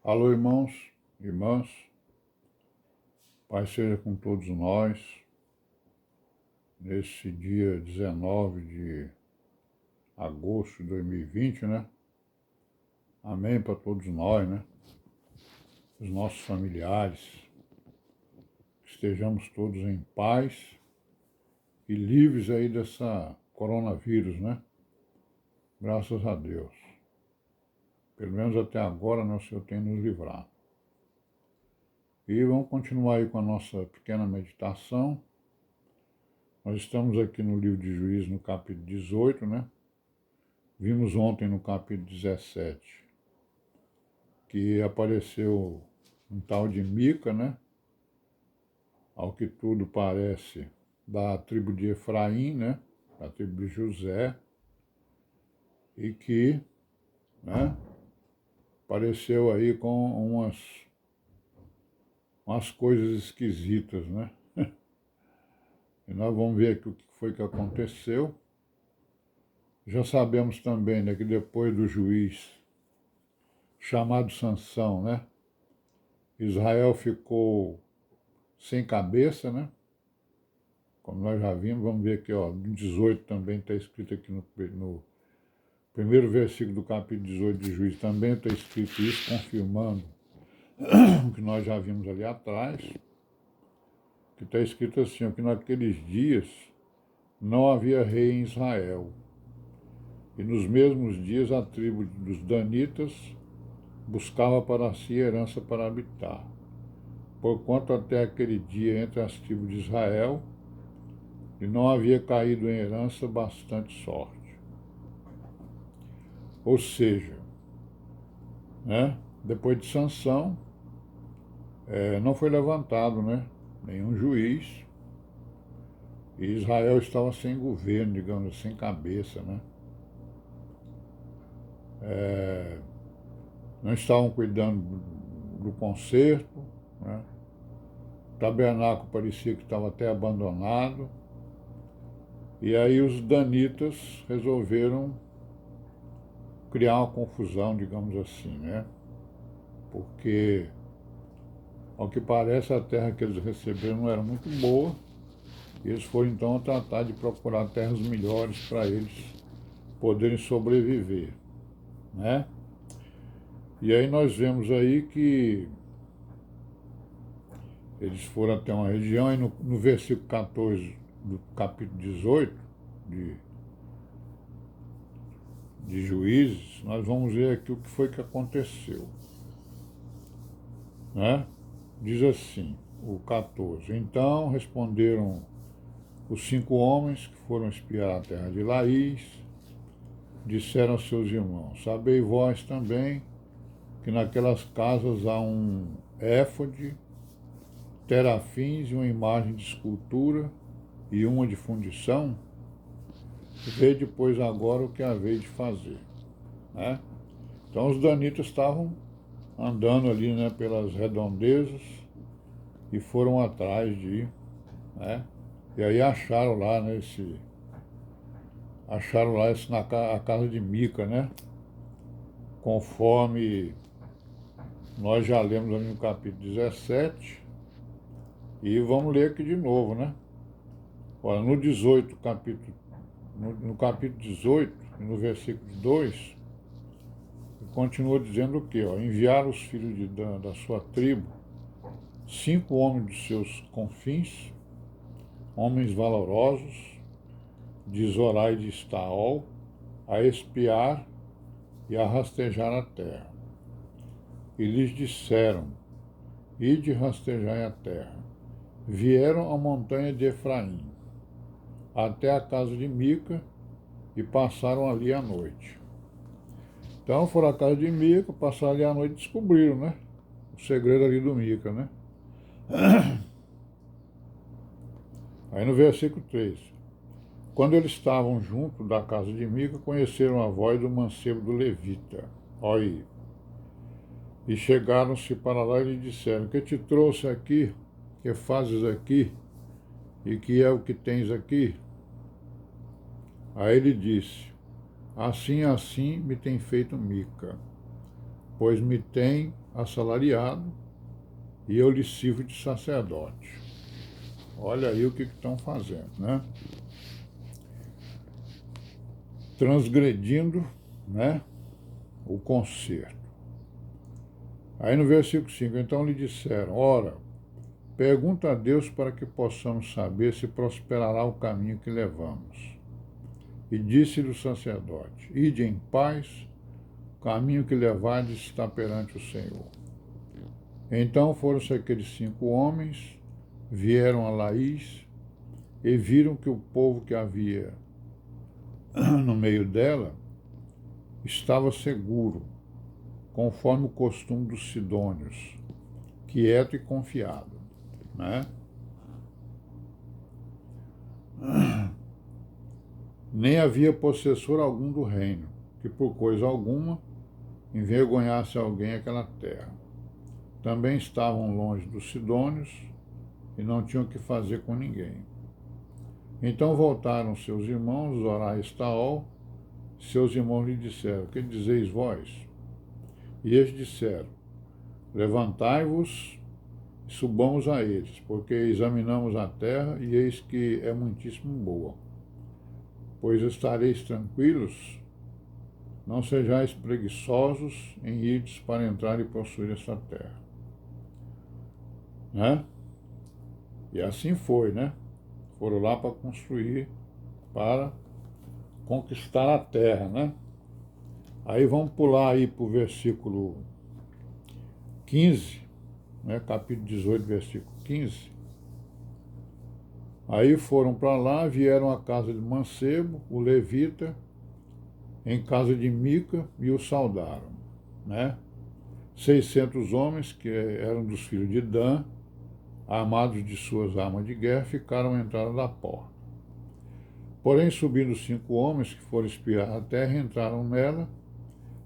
Alô, irmãos, irmãs, Pai seja com todos nós, nesse dia 19 de agosto de 2020, né? Amém para todos nós, né? Os nossos familiares, que estejamos todos em paz e livres aí dessa coronavírus, né? Graças a Deus. Pelo menos até agora, né, o Senhor tem nos livrado. E vamos continuar aí com a nossa pequena meditação. Nós estamos aqui no livro de Juízes, no capítulo 18, né? Vimos ontem no capítulo 17 que apareceu um tal de Mica, né? Ao que tudo parece, da tribo de Efraim, né? Da tribo de José, e que, né? Apareceu aí com umas coisas esquisitas, né? E nós vamos ver aqui o que foi que aconteceu. Já sabemos também, né, que depois do juiz chamado Sansão, né? Israel ficou sem cabeça, né? Como nós já vimos, vamos ver aqui, ó, no 18 também está escrito aqui no primeiro versículo do capítulo 18 de Juízes, também está escrito isso, confirmando o que nós já vimos ali atrás, que está escrito assim, ó, que naqueles dias não havia rei em Israel, e nos mesmos dias a tribo dos Danitas buscava para si herança para habitar, porquanto até aquele dia entre as tribos de Israel e não havia caído em herança bastante sorte. Ou seja, né, depois de Sansão, não foi levantado, né, nenhum juiz, e Israel estava sem governo, digamos, sem cabeça, né? Não estavam cuidando do conserto, né? O tabernáculo parecia que estava até abandonado, e aí os danitas resolveram criar uma confusão, digamos assim, né? Porque, ao que parece, a terra que eles receberam não era muito boa, e eles foram então tratar de procurar terras melhores para eles poderem sobreviver, né? E aí nós vemos aí que eles foram até uma região, e no versículo 14 do capítulo 18 de, de Juízes, nós vamos ver aqui o que foi que aconteceu, né? Diz assim, o 14, então responderam os 5 homens que foram espiar a terra de Laís, disseram aos seus irmãos, sabei vós também que naquelas casas há um éfode, terafins e uma imagem de escultura e uma de fundição, vede, pois, agora o que haveis de fazer, né? Então os danitas estavam andando ali, né, pelas redondezas e foram atrás de, né? E aí acharam lá, né, a casa de Mica, né? Conforme nós já lemos ali no capítulo 17, e vamos ler aqui de novo, né? Olha, no 18, no capítulo 18, no versículo 2, continua dizendo o quê? Ó, enviaram os filhos da sua tribo, 5 homens dos seus confins, homens valorosos, de Zorá e de Estaol, a espiar e a rastejar a terra. E lhes disseram, ide rastejai a terra. Vieram à montanha de Efraim, até a casa de Mica, e passaram ali a noite. Então foram à casa de Mica, passaram ali a noite e descobriram, né? O segredo ali do Mica, né? Aí no versículo 3, quando eles estavam junto da casa de Mica, conheceram a voz do mancebo do levita. Olha aí. E chegaram-se para lá e lhe disseram, que te trouxe aqui, que fazes aqui, e que é o que tens aqui? Aí ele disse, assim me tem feito Mica. pois me tem assalariado e eu lhe sirvo de sacerdote. Olha aí o que estão fazendo, né? Transgredindo, né, o concerto. Aí no versículo 5, então lhe disseram, ora, pergunta a Deus para que possamos saber se prosperará o caminho que levamos. E disse-lhe o sacerdote, ide em paz, o caminho que levardes está perante o Senhor. Então foram-se aqueles 5 homens, vieram a Laís, e viram que o povo que havia no meio dela estava seguro, conforme o costume dos sidônios, quieto e confiado, né? Nem havia possessor algum do reino, que por coisa alguma envergonhasse alguém aquela terra. Também estavam longe dos sidônios e não tinham o que fazer com ninguém. Então voltaram seus irmãos, Zorá e Estaol. Seus irmãos lhe disseram, que dizeis vós? E eles disseram, levantai-vos e subamos a eles, porque examinamos a terra e eis que é muitíssimo boa. Pois estareis tranquilos, não sejais preguiçosos em irdes para entrar e possuir essa terra. Né? E assim foi, né? Foram lá para construir, para conquistar a terra, né? Aí vamos pular aí para o versículo 15, né? Capítulo 18, versículo 15. Aí foram para lá, vieram à casa de Mancebo, o levita, em casa de Mica, e o saudaram, né? 600 homens, que eram dos filhos de Dan, armados de suas armas de guerra, ficaram à entrada da porta. Porém, subindo 5 homens que foram espiar a terra, entraram nela,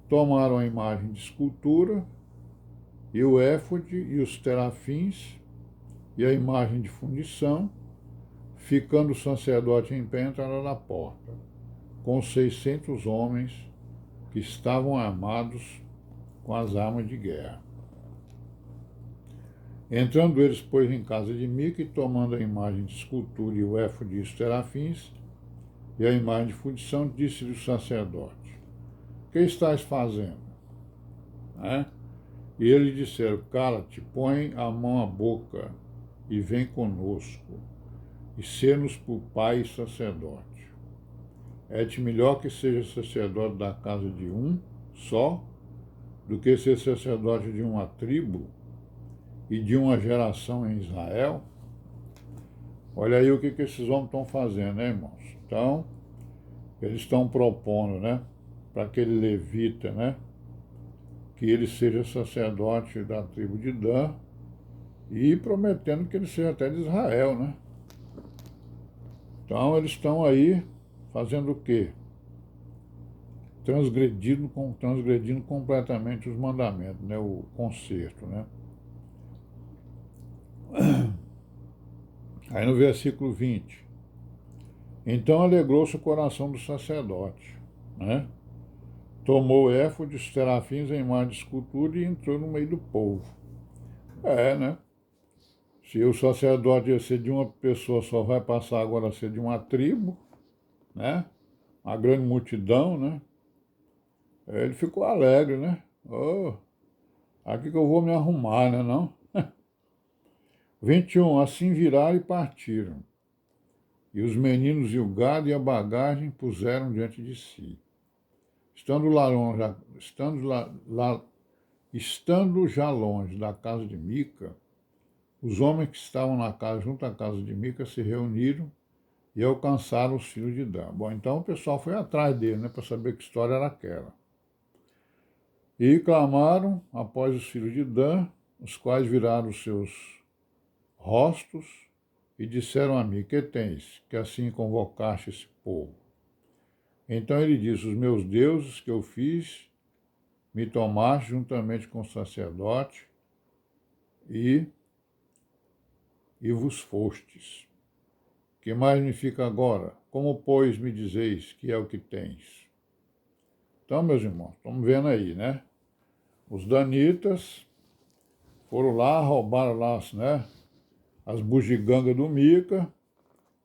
tomaram a imagem de escultura, e o éfode, e os terafins, e a imagem de fundição, ficando o sacerdote em pé, entraram na porta, com 600 homens que estavam armados com as armas de guerra. Entrando eles, pois, em casa de Mica, e tomando a imagem de escultura e o éfode e os terafins, e a imagem de fundição, disse-lhe o sacerdote, que estás fazendo? Né? E eles disseram, cala-te, põe a mão à boca e vem conosco, e sê-nos por pai e sacerdote. É-te melhor que seja sacerdote da casa de um só, do que ser sacerdote de uma tribo e de uma geração em Israel. Olha aí o que esses homens estão fazendo, né, irmãos? Então, eles estão propondo, né, para aquele levita, né, que ele seja sacerdote da tribo de Dan e prometendo que ele seja até de Israel, né? Então, eles estão aí fazendo o quê? Transgredindo completamente os mandamentos, né, o concerto, né? Aí no versículo 20, então alegrou-se o coração do sacerdote, né? Tomou o éfode, os terafins em imagem de escultura e entrou no meio do povo. Né? Se o sacerdote ia ser de uma pessoa só, vai passar agora a ser de uma tribo, né? Uma grande multidão, né? Ele ficou alegre, né? Oh, aqui que eu vou me arrumar, né, não? 21, assim viraram e partiram. E os meninos e o gado e a bagagem puseram diante de si. Estando já longe da casa de Mica, os homens que estavam na casa, junto à casa de Mica, se reuniram e alcançaram os filhos de Dan. Bom, então o pessoal foi atrás dele, né, para saber que história era aquela. E clamaram após os filhos de Dan, os quais viraram os seus rostos e disseram a mim, que tens, que assim convocaste esse povo? Então ele disse, os meus deuses que eu fiz, me tomaste juntamente com o sacerdote e vos fostes. Que mais me fica agora? Como, pois, me dizeis que é o que tens? Então, meus irmãos, estamos vendo aí, né? Os danitas foram lá, roubaram lá, né, as bugigangas do Mica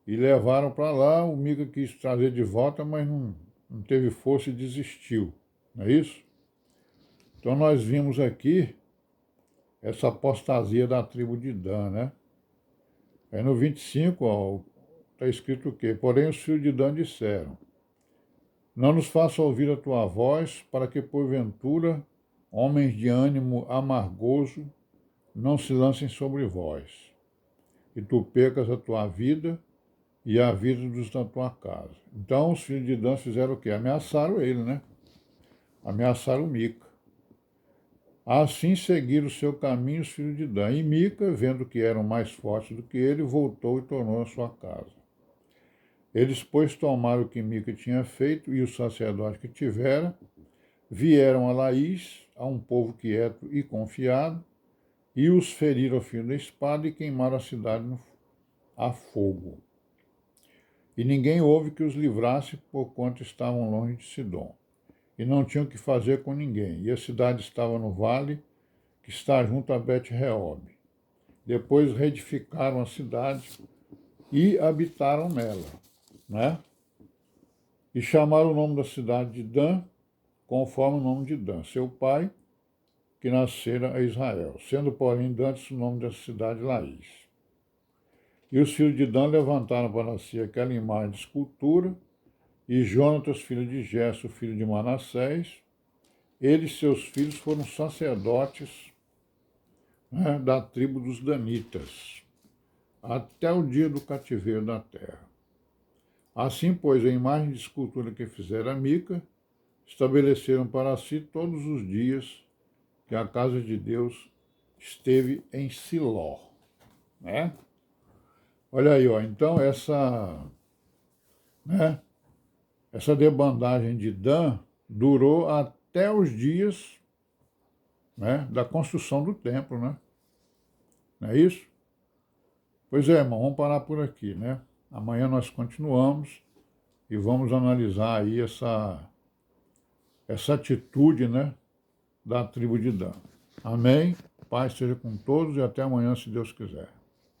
e levaram para lá. O Mica quis trazer de volta, mas não teve força e desistiu, não é isso? Então nós vimos aqui essa apostasia da tribo de Dan, né? Aí no 25, está escrito o quê? Porém os filhos de Dan disseram: não nos faça ouvir a tua voz, para que porventura homens de ânimo amargoso não se lancem sobre vós, e tu percas a tua vida e a vida dos da tua casa. Então os filhos de Dan fizeram o quê? Ameaçaram ele, né? Ameaçaram Mica. Assim seguiram o seu caminho os filhos de Dan. E Mica, vendo que eram mais fortes do que ele, voltou e tornou a sua casa. Eles, pois, tomaram o que Mica tinha feito e o sacerdote que tivera, vieram a Laís, a um povo quieto e confiado, e os feriram ao fio da espada e queimaram a cidade a fogo. E ninguém houve que os livrasse, porquanto estavam longe de Sidom, e não tinham o que fazer com ninguém. E a cidade estava no vale, que está junto a Bet-Reob. Depois reedificaram a cidade e habitaram nela, né? E chamaram o nome da cidade de Dan, conforme o nome de Dan, seu pai, que nascera a Israel, sendo, porém, dantes o nome dessa cidade Laís. E os filhos de Dan levantaram para si aquela imagem de escultura, e Jonatas, filho de Gesso, filho de Manassés, eles e seus filhos foram sacerdotes, né, da tribo dos Danitas, até o dia do cativeiro da terra. Assim, pois, a imagem de escultura que fizera Mica, estabeleceram para si todos os dias que a casa de Deus esteve em Siló, né? Olha aí, então né, essa debandagem de Dan durou até os dias, né, da construção do templo, né? Não é isso? Pois é, irmão, vamos parar por aqui, né? Amanhã nós continuamos e vamos analisar aí essa atitude, né, da tribo de Dan. Amém? Paz seja com todos e até amanhã, se Deus quiser.